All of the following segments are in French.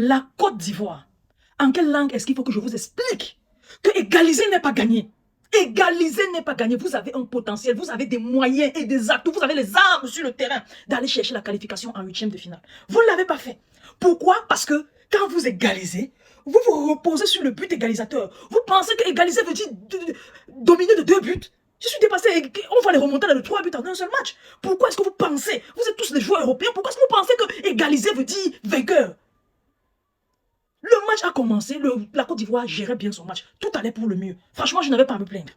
La Côte d'Ivoire. En quelle langue est-ce qu'il faut que je vous explique que égaliser n'est pas gagner? Égaliser n'est pas gagner. Vous avez un potentiel, vous avez des moyens et des atouts, vous avez les armes sur le terrain d'aller chercher la qualification en huitième de finale. Vous ne l'avez pas fait. Pourquoi? Parce que quand vous égalisez, vous vous reposez sur le but égalisateur. Vous pensez que égaliser veut dire dominer de 2 buts. Je suis dépassé, on va les remonter de 3 buts en un seul match. Pourquoi est-ce que vous pensez, vous êtes tous des joueurs européens, pourquoi est-ce que vous pensez que égaliser veut dire vainqueur? Le match a commencé, la Côte d'Ivoire gérait bien son match. Tout allait pour le mieux. Franchement, je n'avais pas à me plaindre.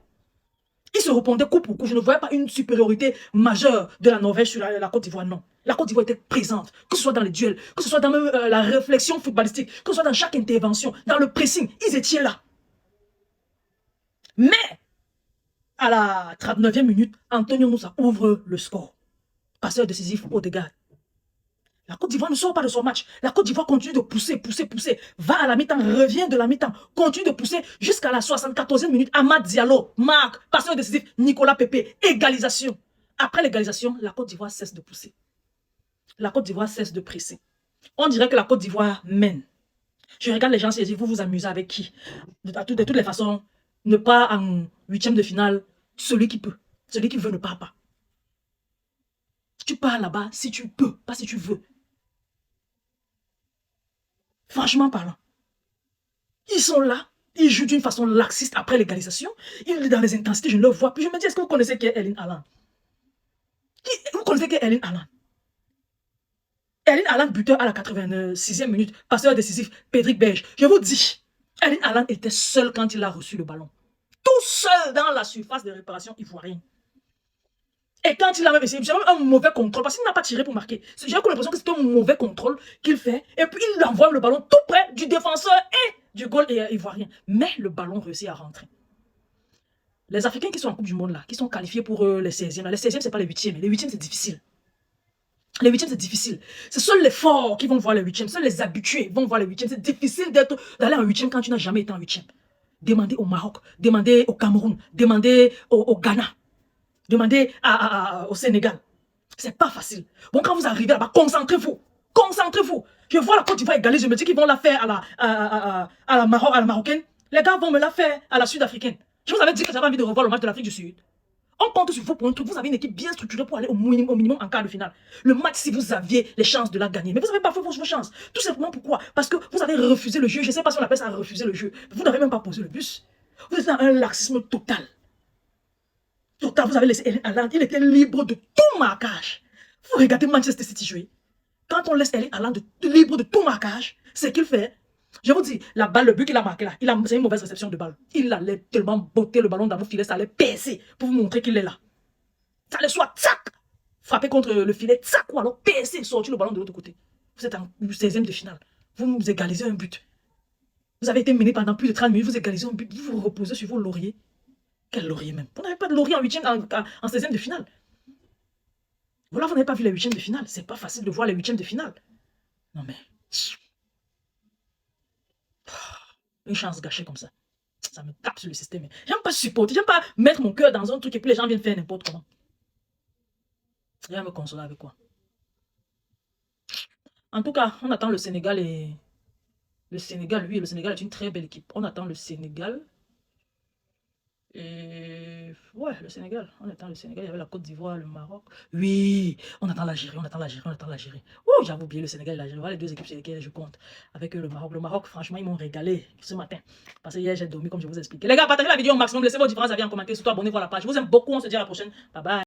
Ils se répondaient coup pour coup. Je ne voyais pas une supériorité majeure de la Norvège sur la Côte d'Ivoire, non. La Côte d'Ivoire était présente, que ce soit dans les duels, que ce soit dans la réflexion footballistique, que ce soit dans chaque intervention, dans le pressing. Ils étaient là. Mais, à la 39e minute, Antonio Moussa ouvre le score. Passeur décisif au dégât. La Côte d'Ivoire ne sort pas de son match. La Côte d'Ivoire continue de pousser, pousser, pousser. Va à la mi-temps, revient de la mi-temps. Continue de pousser jusqu'à la 74e minute. Amad Diallo, marque, passeur décisif, Nicolas Pepe, égalisation. Après l'égalisation, la Côte d'Ivoire cesse de pousser. La Côte d'Ivoire cesse de presser. On dirait que la Côte d'Ivoire mène. Je regarde les gens et je dis, vous vous amusez avec qui? De toutes les façons, ne pas en huitième de finale, celui qui peut. Celui qui veut ne part pas. Tu pars là-bas si tu peux, pas si tu veux. Franchement parlant. Ils sont là, ils jouent d'une façon laxiste après l'égalisation. Ils sont dans les intensités, je ne le vois plus. Je me dis, est-ce que vous connaissez qui est Erling Haaland? Vous connaissez qui est Erling Haaland? Erling Haaland, buteur à la 86e minute, passeur décisif, Pedrick Berge. Je vous dis, Erling Haaland était seul quand il a reçu le ballon. Tout seul dans la surface de réparation ivoirienne. Et quand il a même essayé, c'est même un mauvais contrôle, parce qu'il n'a pas tiré pour marquer. J'ai l'impression que c'est un mauvais contrôle qu'il fait, et puis il envoie le ballon tout près du défenseur et du goal ivoirien. Mais le ballon réussit à rentrer. Les Africains qui sont en Coupe du Monde, là, qui sont qualifiés pour les 16e, les 16e, c'est pas les 8e. Les 8e, c'est difficile. Les 8e, c'est difficile. C'est seuls les forts qui vont voir les 8e, seuls les habitués vont voir les 8e. C'est difficile d'aller en 8e quand tu n'as jamais été en 8e. Demandez au Maroc, demandez au Cameroun, demandez au Ghana. Demandez au Sénégal. C'est pas facile. Bon, quand vous arrivez là-bas, concentrez-vous. Concentrez-vous. Je vois la Côte d'Ivoire égaliser. Je me dis qu'ils vont la faire à la marocaine. Les gars vont me la faire à la sud-africaine. Je vous avais dit que j'avais envie de revoir le match de l'Afrique du Sud. On compte sur vous pour un truc. Vous avez une équipe bien structurée pour aller au minimum en quart de finale. Le match, si vous aviez les chances de la gagner. Mais vous n'avez pas fait vos chances. Tout simplement pourquoi? Parce que vous avez refusé le jeu. Je ne sais pas si on appelle ça refuser le jeu. Vous n'avez même pas posé le bus. Vous êtes dans un laxisme total. Total, vous avez laissé Erling Haaland, il était libre de tout marquage. Vous regardez Manchester City jouer. Quand on laisse Erling Haaland libre de tout marquage, c'est qu'il fait. Je vous dis, la balle, le but qu'il a marqué là, c'est une mauvaise réception de balle. Il allait tellement botter le ballon dans vos filets, ça allait percer pour vous montrer qu'il est là. Ça allait soit tsac, frapper contre le filet, tsac, ou alors percer, sortir le ballon de l'autre côté. Vous êtes en 16e de finale. Vous égalisez un but. Vous avez été mené pendant plus de 30 minutes, vous égalisez un but, vous vous reposez sur vos lauriers. Quel laurier même? Vous n'avez pas de laurier en 8e, en 16e de finale. Voilà, vous n'avez pas vu les 8e de finale. C'est pas facile de voir les 8e de finale. Non mais... Une chance gâchée comme ça. Ça me tape sur le système. J'aime pas supporter, j'aime pas mettre mon cœur dans un truc et puis les gens viennent faire n'importe comment. Je vais me consoler avec quoi? En tout cas, on attend le Sénégal et... Le Sénégal, oui, le Sénégal est une très belle équipe. On attend le Sénégal. Et ouais, le Sénégal, on attend le Sénégal, il y avait la Côte d'Ivoire, le Maroc. Oui, on attend l'Algérie, on attend l'Algérie, on attend l'Algérie. Oh, j'avais oublié le Sénégal et l'Algérie. Voilà les deux équipes sur lesquelles je compte. Avec le Maroc. Le Maroc, franchement, ils m'ont régalé ce matin. Parce que hier, j'ai dormi comme je vous ai expliqué. Les gars, partagez la vidéo au maximum, laissez vos différents avis en commentaire, surtout abonnez-vous à la page. Je vous aime beaucoup, on se dit à la prochaine. Bye bye.